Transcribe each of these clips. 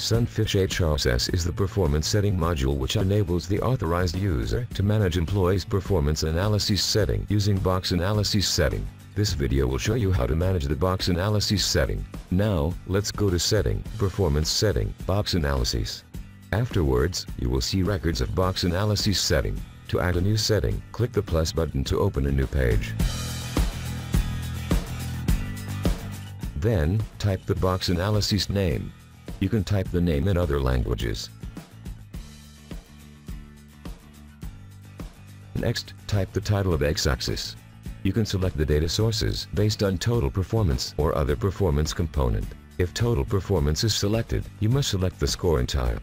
Sunfish HRSS is the performance setting module which enables the authorized user to manage employees' performance analysis setting using box analysis setting. This video will show you how to manage the box analysis setting. Now, let's go to Setting, Performance Setting, Box Analysis. Afterwards, you will see records of box analysis setting. To add a new setting, click the plus button to open a new page. Then, type the box analysis name. You can type the name in other languages. Next, type the title of X-axis. You can select the data sources based on total performance or other performance component. If total performance is selected, you must select the scoring type.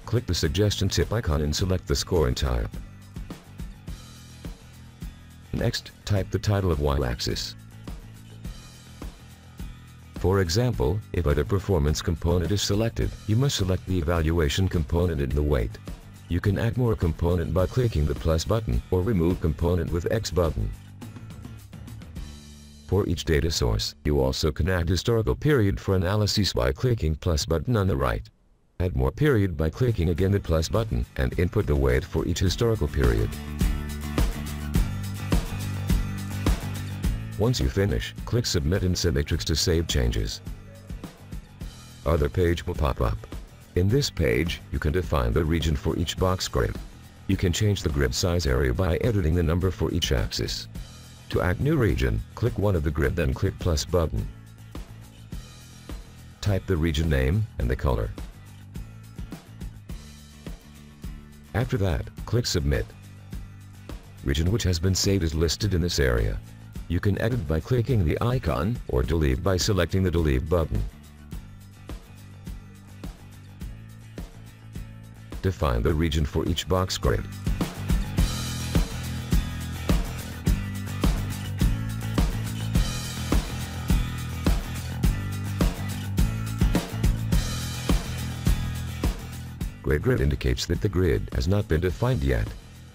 Click the suggestion tip icon and select the scoring type. Next, type the title of Y-axis. For example, if other performance component is selected, you must select the evaluation component in the weight. You can add more component by clicking the plus button, or remove component with X button. For each data source, you also can add historical period for analysis by clicking plus button on the right. Add more period by clicking again the plus button, and input the weight for each historical period. Once you finish, click Submit in Submatrix to save changes. Other page will pop up. In this page, you can define the region for each box grid. You can change the grid size area by editing the number for each axis. To add new region, click one of the grid then click plus button. Type the region name and the color. After that, click Submit. Region which has been saved is listed in this area. You can edit by clicking the icon, or delete by selecting the delete button. Define the region for each box grid. Grid indicates that the grid has not been defined yet.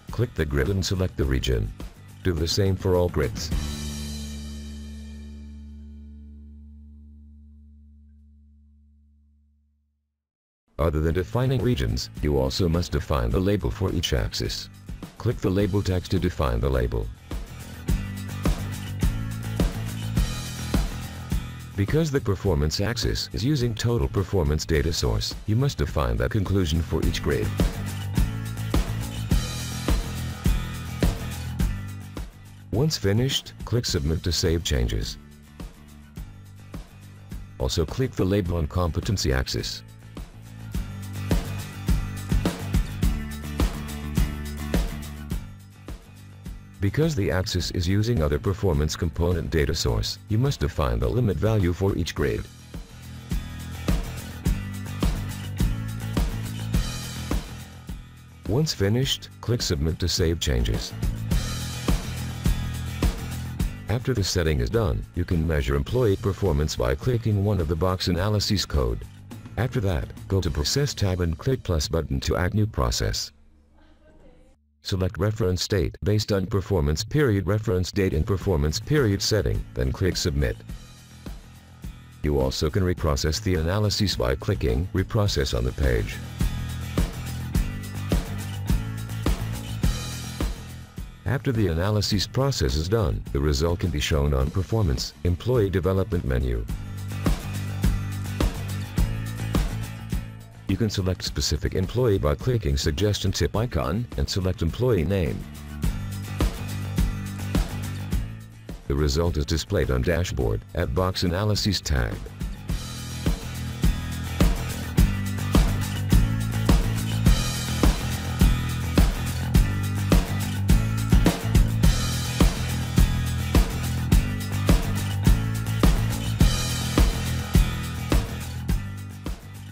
Click the grid and select the region. Do the same for all grids. Other than defining regions, you also must define the label for each axis. Click the label text to define the label. Because the performance axis is using total performance data source, you must define the conclusion for each grid. Once finished, click Submit to save changes. Also click the label on competency axis. Because the axis is using other performance component data source, you must define the limit value for each grid. Once finished, click Submit to save changes. After the setting is done, you can measure employee performance by clicking one of the box analysis code. After that, go to Process tab and click plus button to add new process. Select reference date based on performance period reference date and performance period setting, then click Submit. You also can reprocess the analysis by clicking Reprocess on the page. After the analysis process is done, the result can be shown on Performance, Employee Development menu. You can select specific employee by clicking suggestion tip icon and select employee name. The result is displayed on dashboard at box analysis tab.